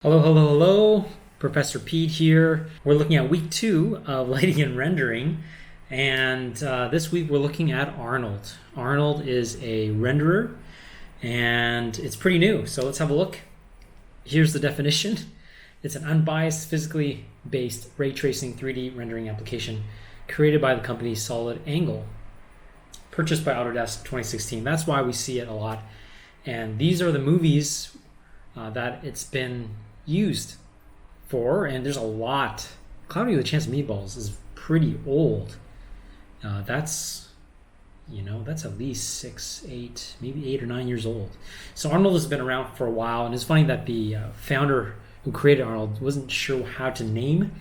Hello, hello, hello. Professor Pete here. We're looking at week 2 of lighting and rendering. And this week we're looking at Arnold. Arnold is a renderer and it's pretty new. So let's have a look. Here's the definition. It's an unbiased, physically based ray tracing 3D rendering application created by the company Solid Angle, purchased by Autodesk 2016. That's why we see it a lot. And these are the movies that it's been used for, and there's a lot. Cloudy with a Chance of Meatballs is pretty old. That's at least 6, 8, maybe 8 or 9 years old. So Arnold has been around for a while, and it's funny that the founder who created Arnold wasn't sure how to name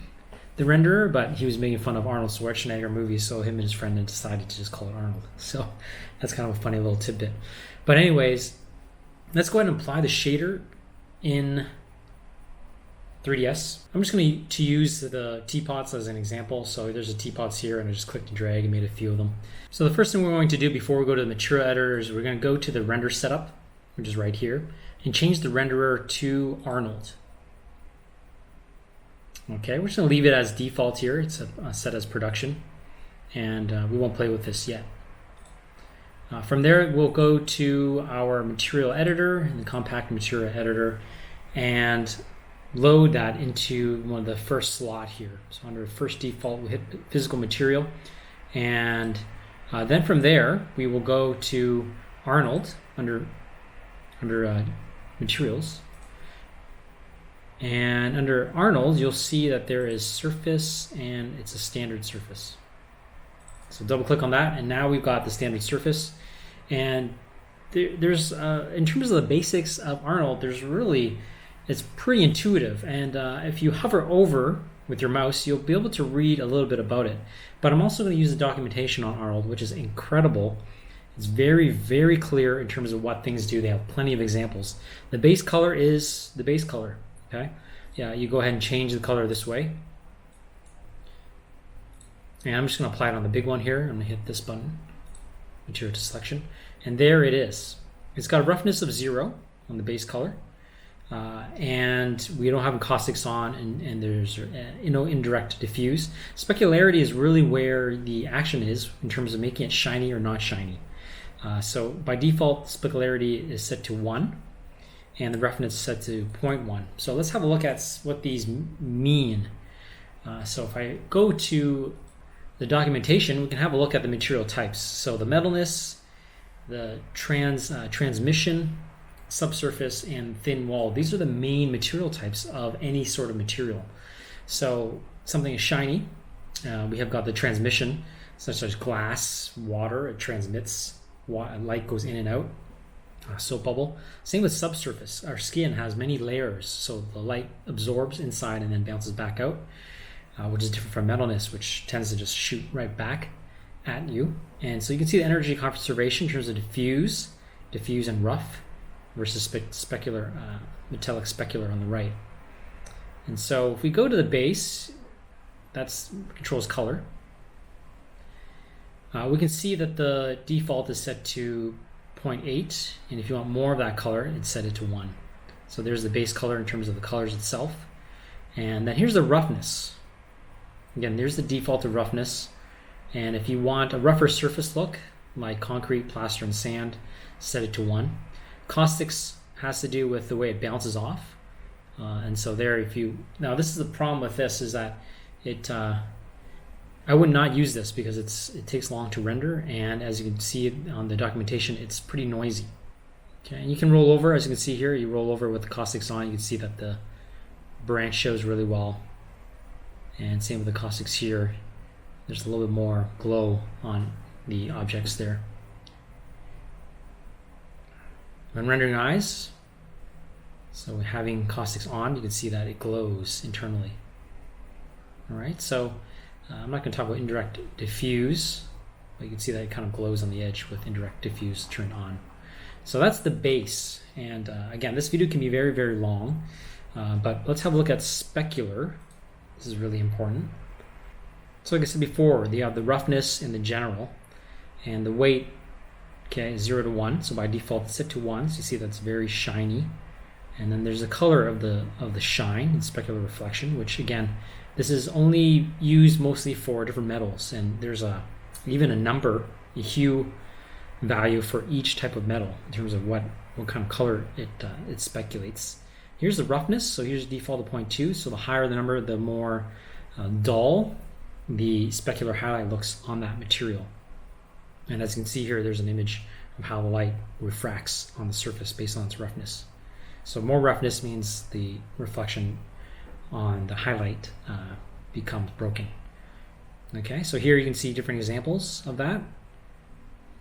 the renderer, but he was making fun of Arnold Schwarzenegger movies, so him and his friend had decided to just call it Arnold. So that's kind of a funny little tidbit. But anyways, let's go ahead and apply the shader in 3ds. I'm just going to use the teapots as an example. So there's the teapots here, and I just clicked and drag and made a few of them. So the first thing we're going to do before we go to the material editor is we're going to go to the render setup, which is right here, and change the renderer to Arnold. Okay, we're just going to leave it as default here. It's set as production, and we won't play with this yet. From there, we'll go to our material editor and the compact material editor and load that into one of the first slot here. So under first default, we'll hit physical material. And then from there, we will go to Arnold under materials. And under Arnold, you'll see that there is surface, and it's a standard surface. So double click on that, and now we've got the standard surface. And there's in terms of the basics of Arnold, it's pretty intuitive. And if you hover over with your mouse, you'll be able to read a little bit about it. But I'm also going to use the documentation on Arnold, which is incredible. It's very, very clear in terms of what things do. They have plenty of examples. The base color is the base color. Okay, yeah, you go ahead and change the color this way. And I'm just going to apply it on the big one here. I'm going to hit this button, material to selection, and there it is. It's got a roughness of 0 on the base color, and we don't have caustics on, and there's indirect diffuse. Specularity is really where the action is in terms of making it shiny or not shiny. So by default, specularity is set to 1. And the roughness is set to 0.1. So let's have a look at what these mean. So if I go to the documentation, we can have a look at the material types. So the metalness, the transmission, subsurface, and thin wall. These are the main material types of any sort of material. So something is shiny. We have got the transmission, such as glass, water. It transmits. Light goes in and out. Soap bubble. Same with subsurface. Our skin has many layers, so the light absorbs inside and then bounces back out, which is different from metalness, which tends to just shoot right back at you. And so you can see the energy conservation in terms of diffuse and rough versus specular, metallic specular on the right. And so if we go to the base, that controls color. We can see that the default is set to 0.8, and if you want more of that color, it's set it to 1. So there's the base color in terms of the colors itself. And then here's the roughness. Again, there's the default of roughness. And if you want a rougher surface look, like concrete, plaster, and sand, set it to 1. Caustics has to do with the way it bounces off. And so there, now this is the problem with this, is that I would not use this because it takes long to render, and as you can see on the documentation, it's pretty noisy. Okay, and you can roll over, as you can see here, you roll over with the caustics on, you can see that the branch shows really well. And same with the caustics here. There's a little bit more glow on the objects there. When rendering eyes, so having caustics on, you can see that it glows internally. All right, so I'm not going to talk about indirect diffuse, but you can see that it kind of glows on the edge with indirect diffuse turned on. So that's the base. And again, this video can be very, very long, but let's have a look at specular. This is really important. So like I said before, you have the roughness in the general, and the weight, okay, 0 to 1. So by default, it's set to 1. So you see that's very shiny. And then there's the color of the shine and specular reflection, which again, this is only used mostly for different metals, and there's even a number, a hue value for each type of metal in terms of what kind of color it speculates. Here's the roughness. So here's default of 0.2. So the higher the number, the more dull the specular highlight looks on that material. And as you can see here, there's an image of how the light refracts on the surface based on its roughness. So more roughness means the reflection on the highlight becomes broken. Okay, so here you can see different examples of that.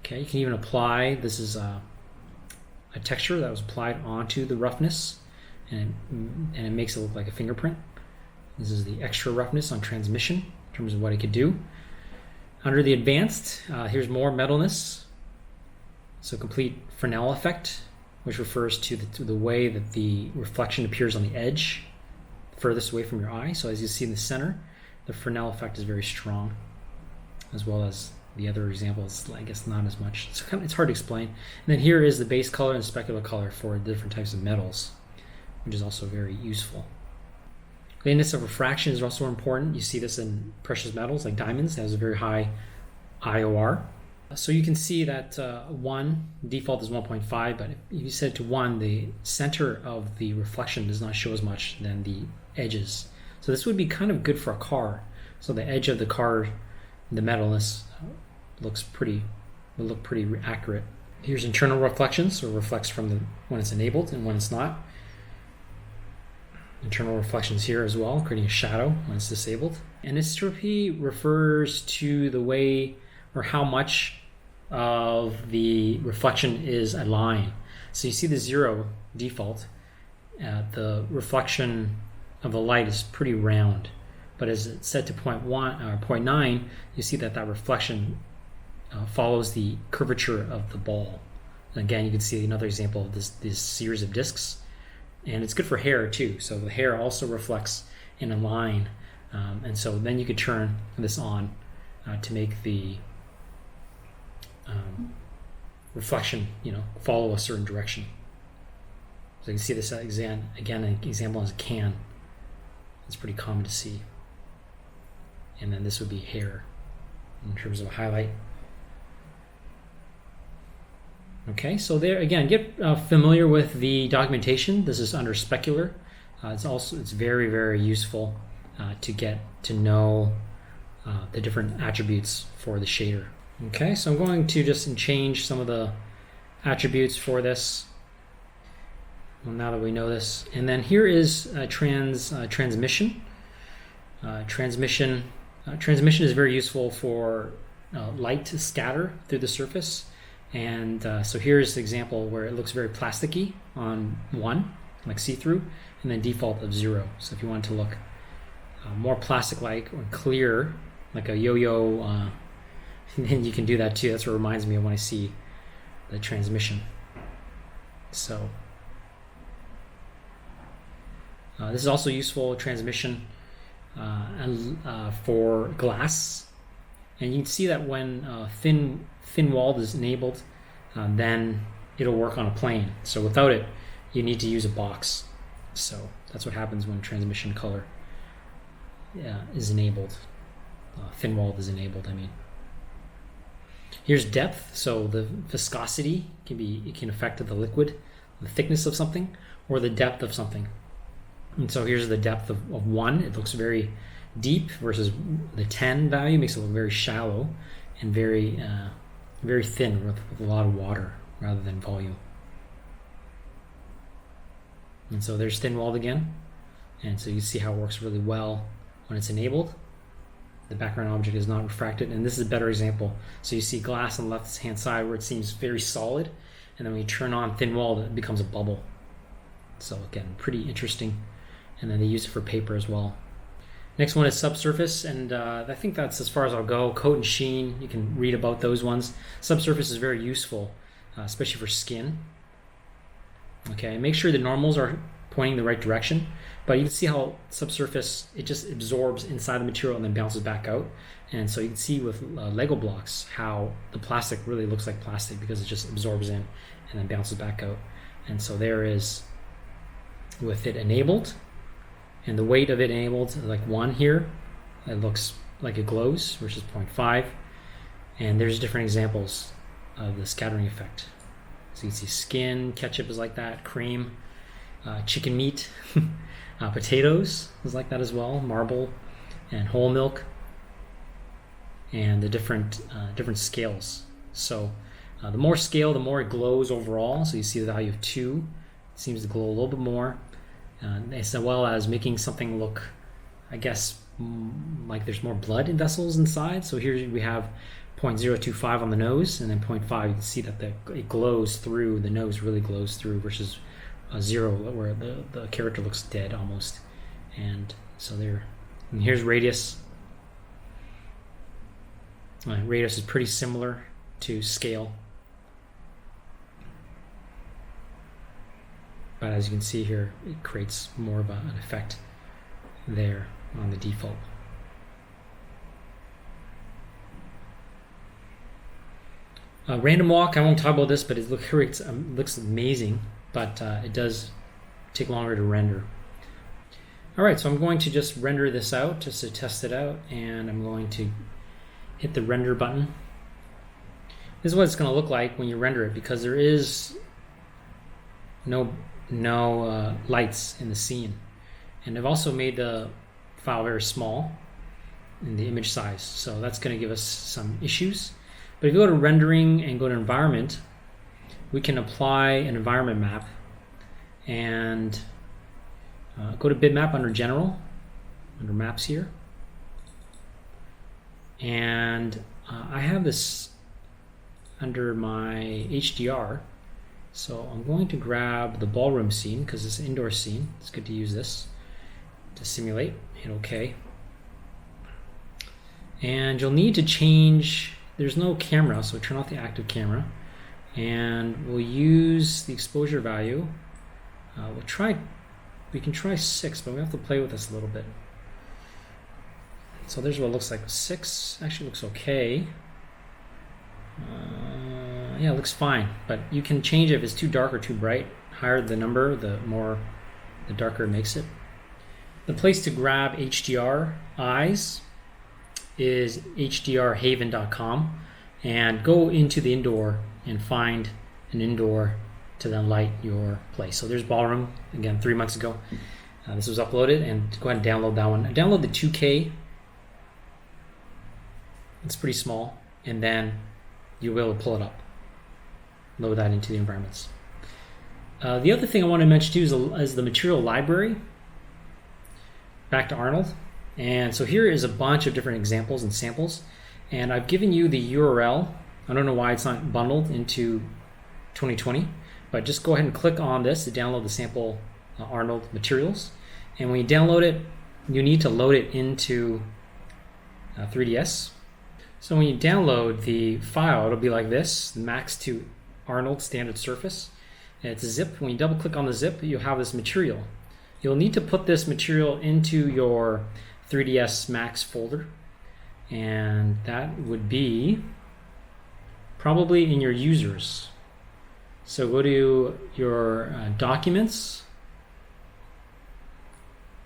Okay, you can even apply, this is a texture that was applied onto the roughness, and it makes it look like a fingerprint. This is the extra roughness on transmission in terms of what it could do. Under the advanced, here's more metalness. So complete Fresnel effect, which refers to the way that the reflection appears on the edge, furthest away from your eye. So as you see in the center, the Fresnel effect is very strong, as well as the other examples, I guess not as much. It's hard to explain. And then here is the base color and specular color for different types of metals, which is also very useful. Cleanness of refraction is also important. You see this in precious metals like diamonds. It has a very high IOR. So you can see that 1, default is 1.5, but if you set it to 1, the center of the reflection does not show as much than the edges. So this would be kind of good for a car. So the edge of the car, the metalness, will look pretty accurate. Here's internal reflections, so it reflects from when it's enabled and when it's not. Internal reflections here as well, creating a shadow when it's disabled. Anisotropy refers to the way or how much of the reflection is a line. So you see the 0 default, the reflection of the light is pretty round, but as it's set to 0.1 or 0.9, you see that reflection follows the curvature of the ball. And again, you can see another example of this series of discs. And it's good for hair too. So the hair also reflects in a line. And so then you could turn this on to make the reflection, follow a certain direction. So you can see this again, an example as a can. It's pretty common to see. And then this would be hair in terms of a highlight. Okay, so there again, get familiar with the documentation. This is under specular. It's very, very useful to get to know the different attributes for the shader. Okay, so I'm going to just change some of the attributes for this. Well, now that we know this, and then here is transmission. Transmission is very useful for light to scatter through the surface. And so here's the example where it looks very plasticky on 1, like see-through, and then default of 0. So if you want to look more plastic-like or clear, like a yo-yo, then you can do that too. That's what reminds me of when I see the transmission. So this is also useful transmission for glass. And you can see that when thin-walled is enabled, then it'll work on a plane. So without it, you need to use a box. So that's what happens when transmission color is enabled. Thin-walled is enabled, I mean. Here's depth. So the viscosity can affect the liquid, the thickness of something, or the depth of something. And so here's the depth of 1. It looks very deep versus the 10 value makes it look very shallow and very thin with a lot of water rather than volume. And so there's thin-walled again. And so you see how it works really well when it's enabled. The background object is not refracted, and this is a better example. So you see glass on the left-hand side where it seems very solid, and then when you turn on thin-walled, it becomes a bubble. So again, pretty interesting. And then they use it for paper as well. Next one is subsurface, and I think that's as far as I'll go. Coat and sheen, you can read about those ones. Subsurface is very useful, especially for skin. Okay, make sure the normals are pointing the right direction, but you can see how subsurface, it just absorbs inside the material and then bounces back out. And so you can see with Lego blocks how the plastic really looks like plastic because it just absorbs in and then bounces back out. And so there is with it enabled, and the weight of it enabled is like 1 here. It looks like it glows versus 0.5. And there's different examples of the scattering effect. So you can see skin, ketchup is like that, cream, chicken meat, potatoes is like that as well, marble and whole milk, and the different scales. So the more scale, the more it glows overall. So you see the value of 2. It seems to glow a little bit more, as well as making something look, I guess, like there's more blood in vessels inside. So here we have 0.025 on the nose, and then 0.5. You can see that it glows through. The nose really glows through versus a 0 where the character looks dead almost. And so there. And here's radius. Radius is pretty similar to scale, but as you can see here, it creates more of an effect there on the default. Random walk, I won't talk about this, but it looks amazing, but it does take longer to render. All right, so I'm going to just render this out just to test it out, and I'm going to hit the render button. This is what it's going to look like when you render it, because there is no lights in the scene. And I've also made the file very small in the image size, so that's going to give us some issues. But if you go to rendering and go to environment, we can apply an environment map and go to bitmap under general, under maps here. And I have this under my HDR. So I'm going to grab the ballroom scene because it's an indoor scene. It's good to use this to simulate. Hit OK. And you'll need to change, there's no camera, so turn off the active camera. And we'll use the exposure value. We can try 6, but we have to play with this a little bit. So there's what it looks like. 6 actually looks okay. Yeah, it looks fine, but you can change it if it's too dark or too bright. Higher the number, the darker it makes it. The place to grab HDR eyes is hdrhaven.com, and go into the indoor and find an indoor to then light your place. So there's Ballroom, again, 3 months ago. This was uploaded, and go ahead and download that one. Download the 2K. It's pretty small, and then you'll be able to pull it up. Load that into the environments. The other thing I want to mention too is the material library. Back to Arnold. And so here is a bunch of different examples and samples. And I've given you the URL. I don't know why it's not bundled into 2020, but just go ahead and click on this to download the sample Arnold materials. And when you download it, you need to load it into 3ds. So when you download the file, it'll be like this, max to Arnold standard surface. And it's a zip. When you double click on the zip, you'll have this material. You'll need to put this material into your 3ds Max folder, and that would be probably in your users. So go to your documents,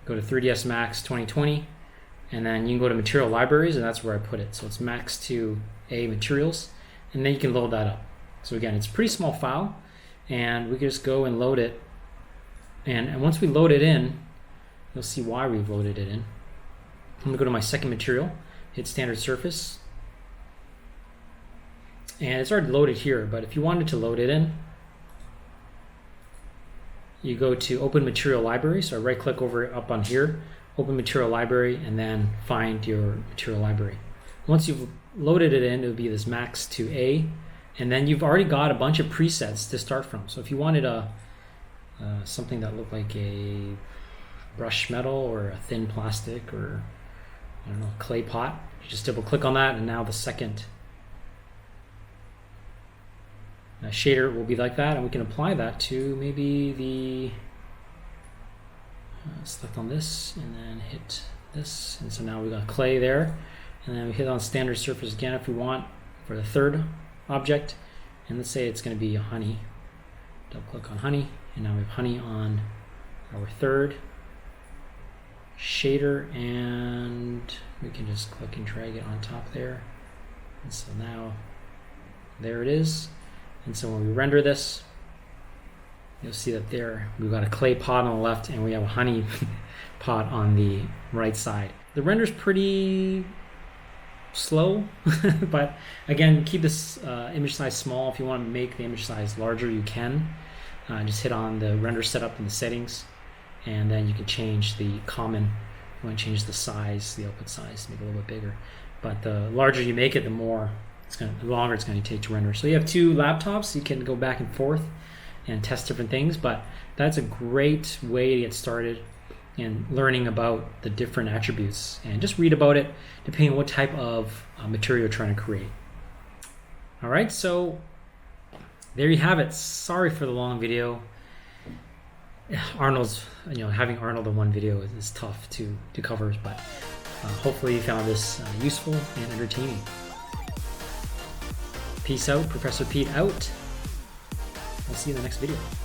go to 3ds Max 2020, and then you can go to material libraries, and that's where I put it. So it's Max to A materials, and then you can load that up. So again, it's a pretty small file, and we can just go and load it. And once we load it in, you'll see why we've loaded it in. I'm going to go to my second material, hit standard surface, and it's already loaded here, but if you wanted to load it in, you go to open material library. So I right click over up on here, open material library, and then find your material library. Once you've loaded it in, it'll be this Max to A, and then you've already got a bunch of presets to start from. So if you wanted something that looked like a brush metal or a thin plastic or I don't know, clay pot, you just double click on that, and now the second shader will be like that, and we can apply that to maybe the select on this and then hit this, and so now we got clay there, and then we hit on standard surface again if we want for the third object, and let's say it's going to be honey. Double click on honey, and now we have honey on our third shader, and we can just click and drag it on top there. And so now there it is. And so when we render this, you'll see that there we've got a clay pot on the left and we have a honey pot on the right side. The render's pretty slow, but again, keep this image size small. If you want to make the image size larger, you can. Just hit on the render setup in the settings, and then you can change the common. You want to change the size, the output size, make it a little bit bigger. But the larger you make it, the longer it's going to take to render. So you have two laptops, you can go back and forth and test different things, but that's a great way to get started in learning about the different attributes, and just read about it depending on what type of material you're trying to create. All right, so there you have it. Sorry for the long video. Having Arnold in one video is tough to cover, but hopefully you found this useful and entertaining. Peace out, Professor Pete out. I'll see you in the next video.